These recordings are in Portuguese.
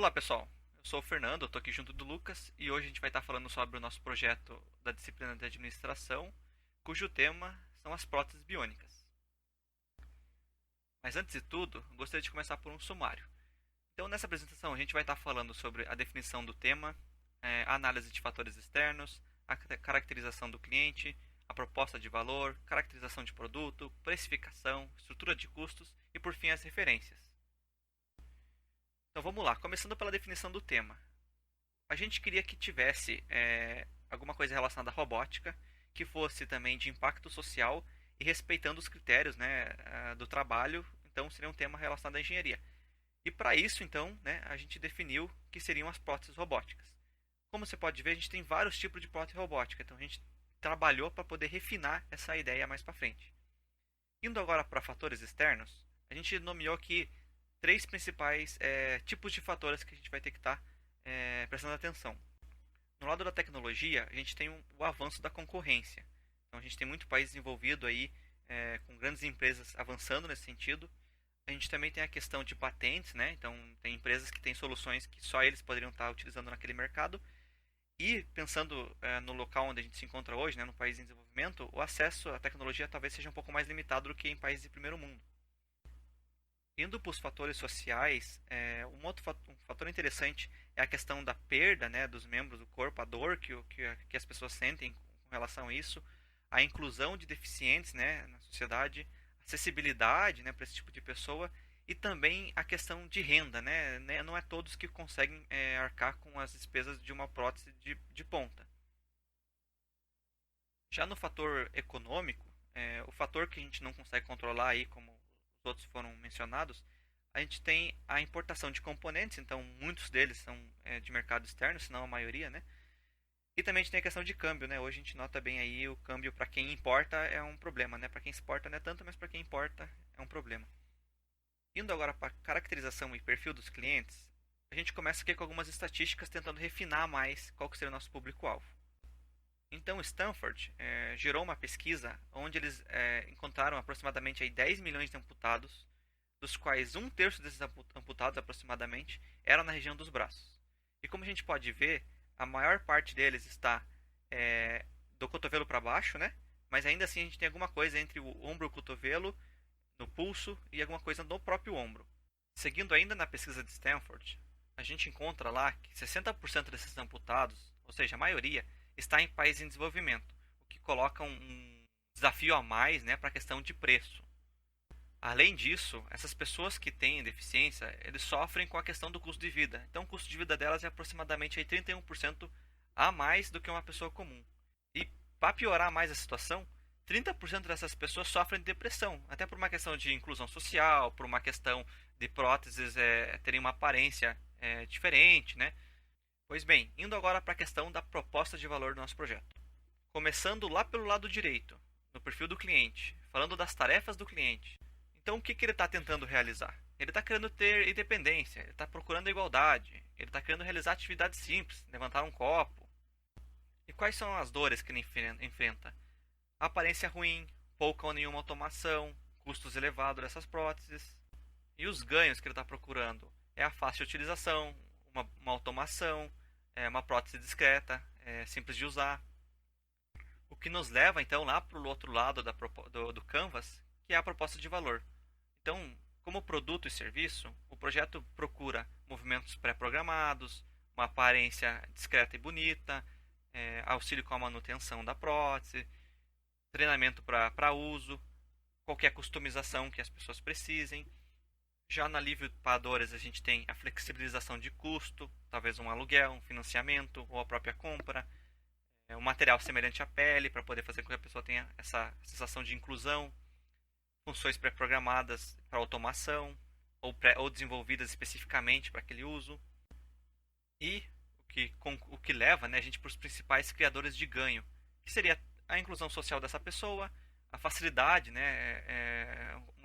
Olá pessoal, eu sou o Fernando, estou aqui junto do Lucas e hoje a gente vai estar falando sobre o nosso projeto da disciplina de administração, cujo tema são as próteses biônicas. Mas antes de tudo, gostaria de começar por um sumário. Então nessa apresentação a gente vai estar falando sobre a definição do tema, a análise de fatores externos, a caracterização do cliente, a proposta de valor, caracterização de produto, precificação, estrutura de custos e por fim as referências. Então vamos lá, começando pela definição do tema. A gente queria que tivesse alguma coisa relacionada à robótica, que fosse também de impacto social e respeitando os critérios, né, do trabalho. Então seria um tema relacionado à engenharia. E para isso, então, né, a gente definiu que seriam as próteses robóticas. Como você pode ver, a gente tem vários tipos de prótese robótica. Então a gente trabalhou para poder refinar essa ideia mais para frente. Indo agora para fatores externos, a gente nomeou aqui três principais tipos de fatores que a gente vai ter que estar prestando atenção. No lado da tecnologia, a gente tem o avanço da concorrência. Então, a gente tem muito país envolvido aí, com grandes empresas avançando nesse sentido. A gente também tem a questão de patentes, né? Então, tem empresas que têm soluções que só eles poderiam estar utilizando naquele mercado. E, pensando no local onde a gente se encontra hoje, né, no país em desenvolvimento, o acesso à tecnologia talvez seja um pouco mais limitado do que em países de primeiro mundo. Indo para os fatores sociais, um outro um fator interessante é a questão da perda, né, dos membros do corpo, a dor que as pessoas sentem com relação a isso, a inclusão de deficientes, né, na sociedade, acessibilidade, né, para esse tipo de pessoa e também a questão de renda, né, não é todos que conseguem arcar com as despesas de uma prótese de ponta. Já no fator econômico, o fator que a gente não consegue controlar aí, como os outros foram mencionados, a gente tem a importação de componentes, então muitos deles são de mercado externo, se não a maioria, né? E também a gente tem a questão de câmbio, né? Hoje a gente nota bem aí o câmbio para quem importa é um problema, né? Para quem exporta não é tanto, mas para quem importa é um problema. Indo agora para caracterização e perfil dos clientes, a gente começa aqui com algumas estatísticas tentando refinar mais qual que seria o nosso público-alvo. Então, Stanford gerou uma pesquisa onde eles encontraram aproximadamente aí 10 milhões de amputados, dos quais um terço desses amputados aproximadamente eram na região dos braços. E como a gente pode ver, a maior parte deles está do cotovelo para baixo, né? Mas ainda assim a gente tem alguma coisa entre o ombro e o cotovelo, no pulso e alguma coisa no próprio ombro. Seguindo ainda na pesquisa de Stanford, a gente encontra lá que 60% desses amputados, ou seja, a maioria, está em países em desenvolvimento, o que coloca um desafio a mais, né, para a questão de preço. Além disso, essas pessoas que têm deficiência, eles sofrem com a questão do custo de vida. Então, o custo de vida delas é aproximadamente aí 31% a mais do que uma pessoa comum. E para piorar mais a situação, 30% dessas pessoas sofrem de depressão, até por uma questão de inclusão social, por uma questão de próteses terem uma aparência diferente, né? Pois bem, indo agora para a questão da proposta de valor do nosso projeto. Começando lá pelo lado direito, no perfil do cliente, falando das tarefas do cliente. Então, o que ele está tentando realizar? Ele está querendo ter independência, ele está procurando igualdade, ele está querendo realizar atividades simples, levantar um copo. E quais são as dores que ele enfrenta? Aparência ruim, pouca ou nenhuma automação, custos elevados dessas próteses. E os ganhos que ele está procurando é a fácil utilização, uma automação, uma prótese discreta, simples de usar. O que nos leva então lá para o outro lado do Canvas, que é a proposta de valor. Então, como produto e serviço, o projeto procura movimentos pré-programados, uma aparência discreta e bonita, auxílio com a manutenção da prótese, treinamento para uso, qualquer customização que as pessoas precisem. Já na alívio para dores a gente tem a flexibilização de custo, talvez um aluguel, um financiamento ou a própria compra, um material semelhante à pele para poder fazer com que a pessoa tenha essa sensação de inclusão, funções pré-programadas para automação ou desenvolvidas especificamente para aquele uso. E o que leva, né, a gente para os principais criadores de ganho, que seria a inclusão social dessa pessoa, a facilidade, né,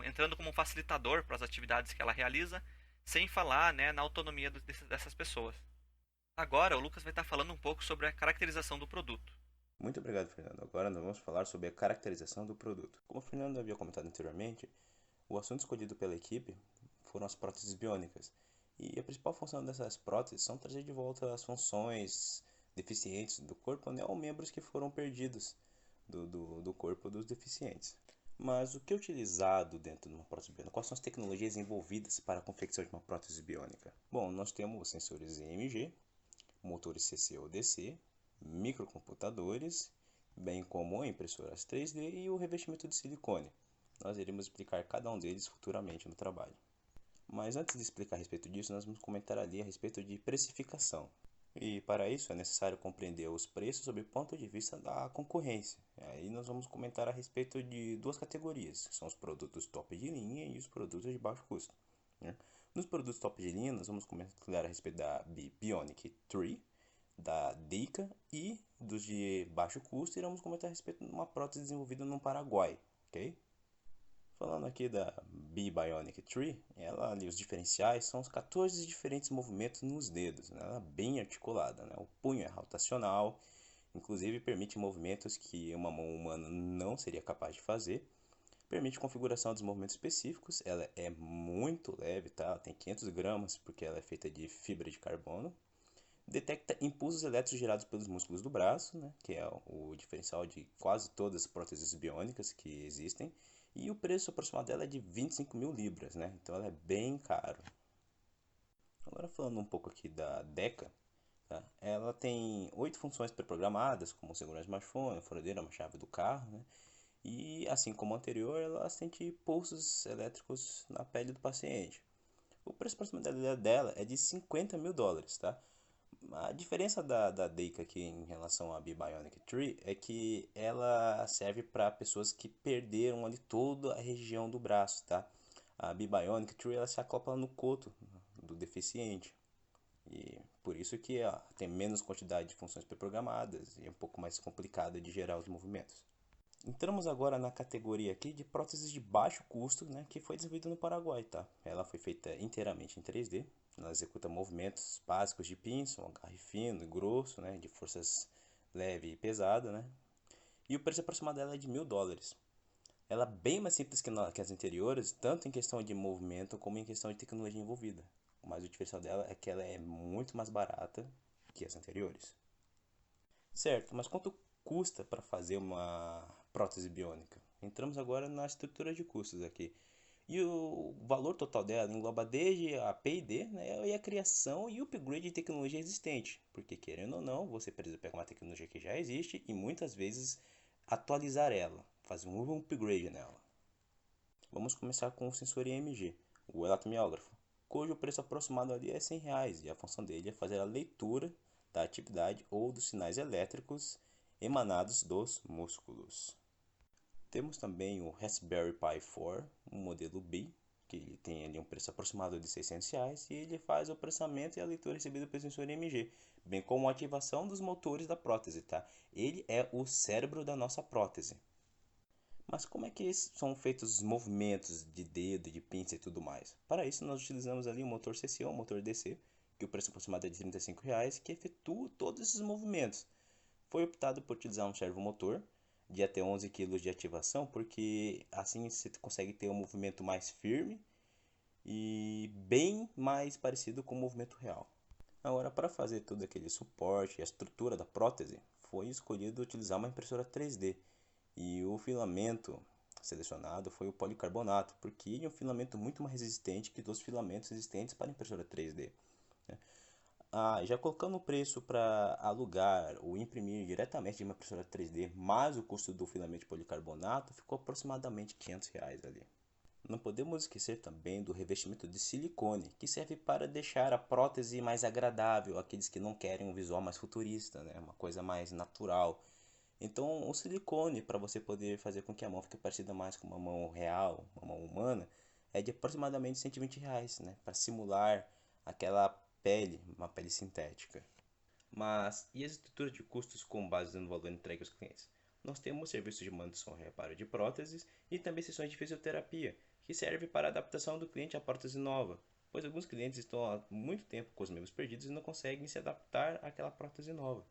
entrando como um facilitador para as atividades que ela realiza, sem falar, né, na autonomia dessas pessoas. Agora o Lucas vai estar falando um pouco sobre a caracterização do produto. Muito obrigado, Fernando. Agora nós vamos falar sobre a caracterização do produto. Como o Fernando havia comentado anteriormente, o assunto escolhido pela equipe foram as próteses biônicas. E a principal função dessas próteses são trazer de volta as funções deficientes do corpo, né, ou membros que foram perdidos do corpo dos deficientes. Mas o que é utilizado dentro de uma prótese biônica? Quais são as tecnologias envolvidas para a confecção de uma prótese biônica? Bom, nós temos sensores EMG, motores CC ou DC, microcomputadores, bem como impressoras 3D e o revestimento de silicone. Nós iremos explicar cada um deles futuramente no trabalho. Mas antes de explicar a respeito disso, nós vamos comentar ali a respeito de precificação. E para isso é necessário compreender os preços sob o ponto de vista da concorrência. Aí nós vamos comentar a respeito de duas categorias, que são os produtos top de linha e os produtos de baixo custo. Né? Nos produtos top de linha, nós vamos comentar a respeito da Bionic 3, da Deica e dos de baixo custo, iremos comentar a respeito de uma prótese desenvolvida no Paraguai. Ok? Falando aqui da Bionic 3, ela ali, os diferenciais são os 14 diferentes movimentos nos dedos, né? Ela é bem articulada, né? O punho é rotacional, inclusive permite movimentos que uma mão humana não seria capaz de fazer. Permite configuração dos movimentos específicos, ela é muito leve, tá? Ela tem 500 gramas porque ela é feita de fibra de carbono. Detecta impulsos elétricos gerados pelos músculos do braço, né, que é o diferencial de quase todas as próteses biônicas que existem. E o preço aproximado dela é de 25 mil libras, né? Então ela é bem caro. Agora falando um pouco aqui da DECA, tá? Ela tem 8 funções pré-programadas, como segurar o smartphone, a furadeira, uma chave do carro, né? E assim como a anterior, ela sente pulsos elétricos na pele do paciente. O preço aproximado dela é de 50 mil dólares, tá? A diferença da Deica aqui em relação à Bionic Tree é que ela serve para pessoas que perderam ali toda a região do braço, tá? A Bionic Tree ela se acopla no coto do deficiente e por isso que tem menos quantidade de funções pré-programadas e é um pouco mais complicado de gerar os movimentos. Entramos agora na categoria aqui de próteses de baixo custo, né, que foi desenvolvida no Paraguai, tá? Ela foi feita inteiramente em 3D. Ela executa movimentos básicos de pinça, um agarre fino e grosso, né, de forças leve e pesada, né? E o preço aproximado dela é de 1.000 dólares. Ela é bem mais simples que as anteriores, tanto em questão de movimento como em questão de tecnologia envolvida. Mas o diferencial dela é que ela é muito mais barata que as anteriores. Certo, mas quanto custa para fazer uma prótese biônica? Entramos agora na estrutura de custos aqui. E o valor total dela engloba desde a P&D, né, e a criação e upgrade de tecnologia existente. Porque querendo ou não, você precisa pegar uma tecnologia que já existe e muitas vezes atualizar ela, fazer um upgrade nela. Vamos começar com o sensor EMG, o eletromiógrafo, cujo preço aproximado ali é R$ 100 e a função dele é fazer a leitura da atividade ou dos sinais elétricos emanados dos músculos. Temos também o Raspberry Pi 4, um modelo B, que ele tem ali um preço aproximado de R$ 600 e ele faz o processamento e a leitura recebida pelo sensor EMG, bem como a ativação dos motores da prótese, tá? Ele é o cérebro da nossa prótese. Mas como é que são feitos os movimentos de dedo, de pinça e tudo mais? Para isso nós utilizamos ali um motor CC ou um motor DC, que o preço aproximado é de R$ 35, que efetua todos esses movimentos. Foi optado por utilizar um servomotor de até 11 kg de ativação, porque assim você consegue ter um movimento mais firme e bem mais parecido com o movimento real. Agora, para fazer todo aquele suporte e a estrutura da prótese, foi escolhido utilizar uma impressora 3D. E o filamento selecionado foi o policarbonato, porque ele é um filamento muito mais resistente que dos filamentos existentes para impressora 3D. Já colocando o preço para alugar ou imprimir diretamente de uma impressora 3D, mais o custo do filamento de policarbonato, ficou aproximadamente R$ 500 ali. Não podemos esquecer também do revestimento de silicone, que serve para deixar a prótese mais agradável àqueles que não querem um visual mais futurista, né? Uma coisa mais natural. Então, o silicone, para você poder fazer com que a mão fique parecida mais com uma mão real, uma mão humana, é de aproximadamente R$ 120, né? Para simular aquela pele, uma pele sintética. Mas e as estruturas de custos com base no valor entregue aos clientes? Nós temos serviços de manutenção e reparo de próteses e também sessões de fisioterapia, que serve para a adaptação do cliente à prótese nova, pois alguns clientes estão há muito tempo com os membros perdidos e não conseguem se adaptar àquela prótese nova.